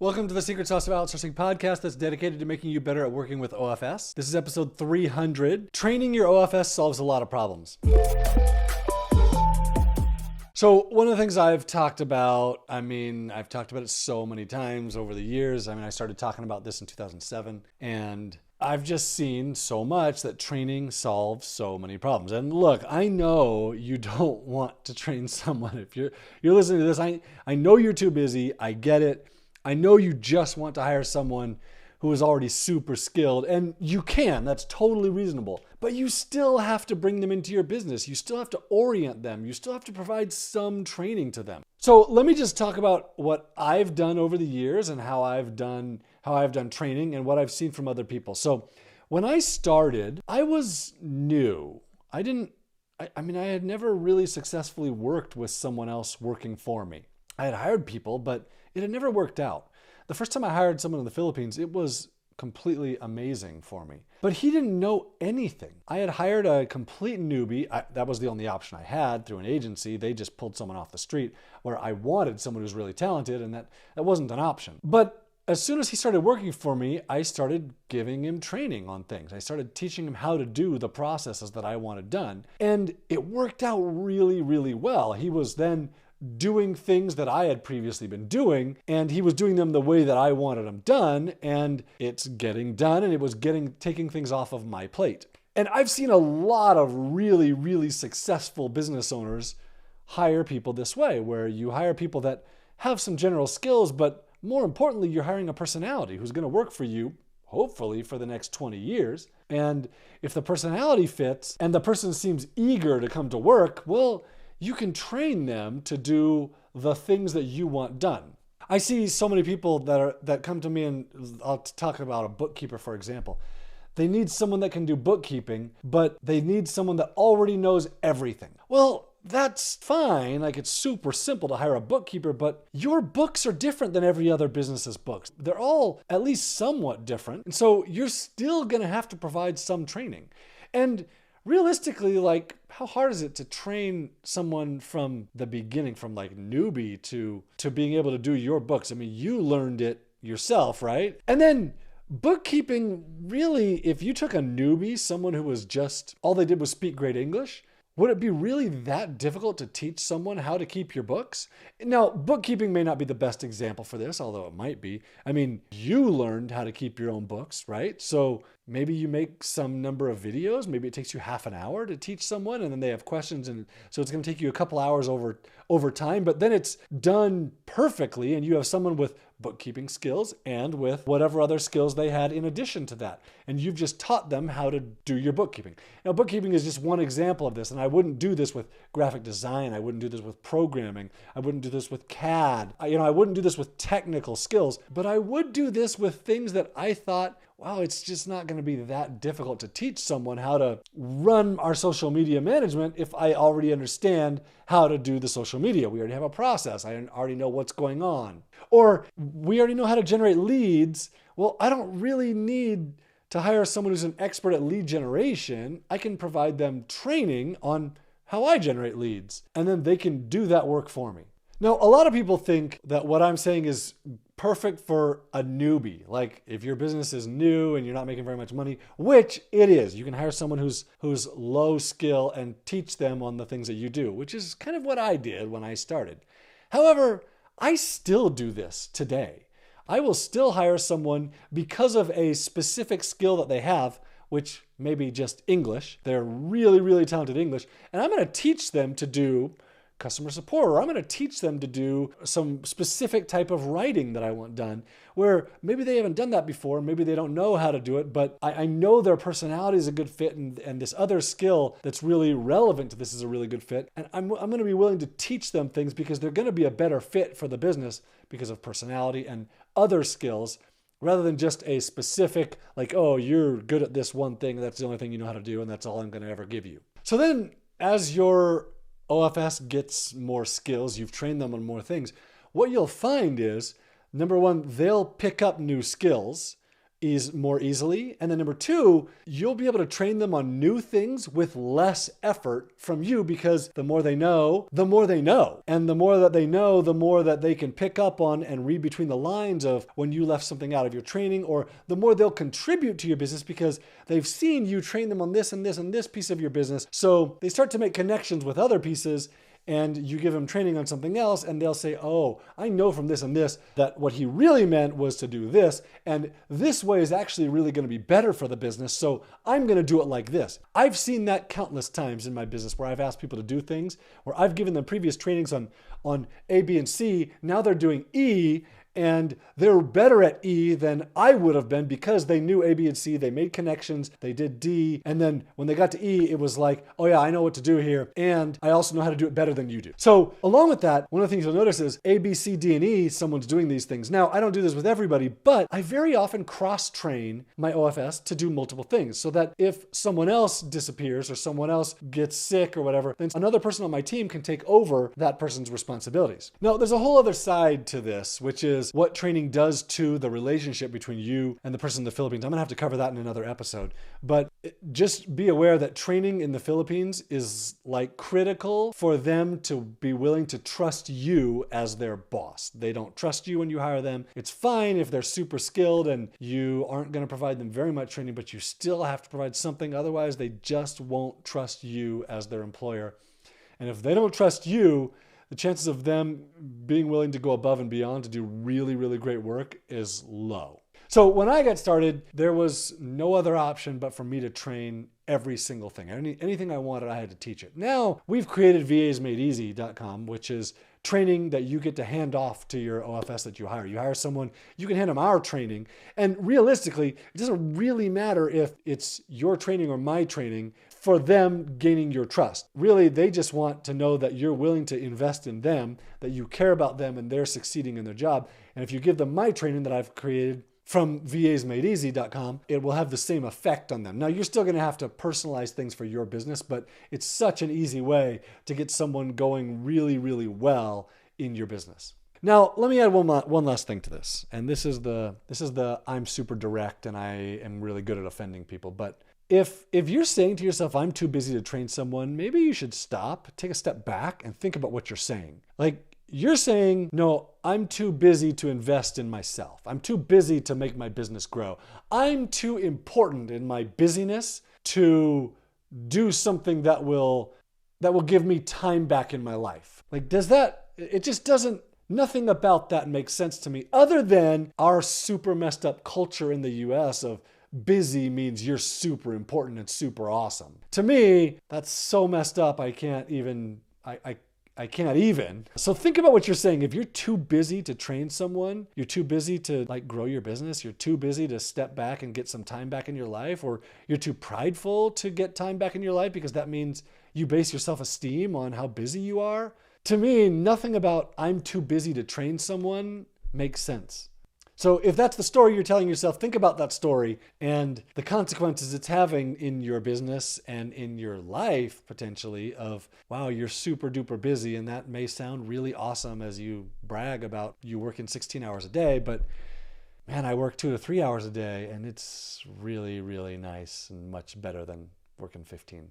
Welcome to the Secret Sauce of Outsourcing podcast that's dedicated to making you better at working with OFS. This is episode 300. Training your OFS solves a lot of problems. So one of the things I've talked about, I've talked about it so many times over the years. I started talking about this in 2007, and I've just seen so much that training solves so many problems. And look, I know you don't want to train someone. If you're listening to this, I know you're too busy. I get it. I know you just want to hire someone who is already super skilled, and you can. That's totally reasonable. But you still have to bring them into your business. You still have to orient them. You still have to provide some training to them. So let me just talk about what I've done over the years and how I've done training and what I've seen from other people. So when I started, I was new. I had never really successfully worked with someone else working for me. I had hired people, but it had never worked out. The first time I hired someone in the Philippines, it was completely amazing for me. But he didn't know anything. I had hired a complete newbie. That was the only option I had through an agency. They just pulled someone off the street where I wanted someone who was really talented, and that wasn't an option. But as soon as he started working for me, I started giving him training on things. I started teaching him how to do the processes that I wanted done. And it worked out really, really well. He was then doing things that I had previously been doing, and he was doing them the way that I wanted them done, and it's getting done, and it was taking things off of my plate. And I've seen a lot of really, really successful business owners hire people this way, where you hire people that have some general skills, but more importantly, you're hiring a personality who's going to work for you, hopefully for the next 20 years. And if the personality fits and the person seems eager to come to work, well, you can train them to do the things that you want done. I see so many people that come to me, and I'll talk about a bookkeeper, for example. They need someone that can do bookkeeping, but they need someone that already knows everything. Well, that's fine. It's super simple to hire a bookkeeper, but your books are different than every other business's books. They're all at least somewhat different. And so you're still going to have to provide some training. And realistically, how hard is it to train someone from the beginning, from newbie to being able to do your books? You learned it yourself, right? And then bookkeeping, really, if you took a newbie, someone who was just, all they did was speak great English, would it be really that difficult to teach someone how to keep your books? Now, bookkeeping may not be the best example for this, although it might be. You learned how to keep your own books, right? So maybe you make some number of videos. Maybe it takes you half an hour to teach someone, and then they have questions. And so it's going to take you a couple hours over time, but then it's done perfectly. And you have someone with bookkeeping skills and with whatever other skills they had in addition to that. And you've just taught them how to do your bookkeeping. Now, bookkeeping is just one example of this. And I wouldn't do this with graphic design. I wouldn't do this with programming. I wouldn't do this with CAD. I wouldn't do this with technical skills, but I would do this with things that I thought, wow, it's just not going to be that difficult to teach someone how to run our social media management if I already understand how to do the social media. We already have a process. I already know what's going on. Or we already know how to generate leads. Well, I don't really need to hire someone who's an expert at lead generation. I can provide them training on how I generate leads, and then they can do that work for me. Now, a lot of people think that what I'm saying is perfect for a newbie. If your business is new and you're not making very much money, which it is, you can hire someone who's low skill and teach them on the things that you do, which is kind of what I did when I started. However, I still do this today. I will still hire someone because of a specific skill that they have, which may be just English. They're really, really talented English. And I'm going to teach them to do customer support, or I'm going to teach them to do some specific type of writing that I want done, where maybe they haven't done that before, maybe they don't know how to do it, but I know their personality is a good fit, and this other skill that's really relevant to this is a really good fit, and I'm going to be willing to teach them things because they're going to be a better fit for the business because of personality and other skills, rather than just a specific, oh, you're good at this one thing, that's the only thing you know how to do, and that's all I'm going to ever give you. So then, as your OFS gets more skills, you've trained them on more things, what you'll find is, number one, they'll pick up new skills more easily. And then number two, you'll be able to train them on new things with less effort from you, because the more they know, the more they know. And the more that they know, the more that they can pick up on and read between the lines of when you left something out of your training, or the more they'll contribute to your business because they've seen you train them on this and this and this piece of your business. So they start to make connections with other pieces, and you give them training on something else, and they'll say, oh, I know from this and this that what he really meant was to do this, and this way is actually really going to be better for the business, so I'm going to do it like this. I've seen that countless times in my business where I've asked people to do things, where I've given them previous trainings on A, B, and C. Now they're doing E, and they're better at E than I would have been because they knew A, B, and C. They made connections. They did D. And then when they got to E, it was like, oh yeah, I know what to do here. And I also know how to do it better than you do. So along with that, one of the things you'll notice is A, B, C, D, and E, someone's doing these things. Now, I don't do this with everybody, but I very often cross-train my OFS to do multiple things so that if someone else disappears or someone else gets sick or whatever, then another person on my team can take over that person's responsibilities. Now, there's a whole other side to this, which is what training does to the relationship between you and the person in the Philippines. I'm gonna have to cover that in another episode, but just be aware that training in the Philippines is like critical for them to be willing to trust you as their boss. They don't trust you when you hire them. It's fine if they're super skilled and you aren't gonna provide them very much training, but you still have to provide something. Otherwise, they just won't trust you as their employer. And if they don't trust you, the chances of them being willing to go above and beyond to do really, really great work is low. So when I got started, there was no other option but for me to train every single thing. Anything I wanted, I had to teach it. Now we've created VAsMadeEasy.com, which is training that you get to hand off to your OFS that you hire. You hire someone, you can hand them our training. And realistically, it doesn't really matter if it's your training or my training for them gaining your trust. Really, they just want to know that you're willing to invest in them, that you care about them and they're succeeding in their job. And if you give them my training that I've created from VAsMadeEasy.com, it will have the same effect on them. Now, you're still going to have to personalize things for your business, but it's such an easy way to get someone going really, really well in your business. Now, let me add one last thing to this. And this is the I'm super direct and I am really good at offending people. But if you're saying to yourself, I'm too busy to train someone, maybe you should stop, take a step back and think about what you're saying. Like, you're saying, no, I'm too busy to invest in myself. I'm too busy to make my business grow. I'm too important in my busyness to do something that will give me time back in my life. Like, it just doesn't, nothing about that makes sense to me other than our super messed up culture in the US of busy means you're super important and super awesome. To me, that's so messed up. I can't even. So think about what you're saying. If you're too busy to train someone, you're too busy to grow your business, you're too busy to step back and get some time back in your life, or you're too prideful to get time back in your life because that means you base your self-esteem on how busy you are. To me, nothing about I'm too busy to train someone makes sense. So if that's the story you're telling yourself, think about that story and the consequences it's having in your business and in your life, potentially, of, wow, you're super duper busy. And that may sound really awesome as you brag about you working 16 hours a day, but man, I work 2 to 3 hours a day and it's really, really nice and much better than working 15.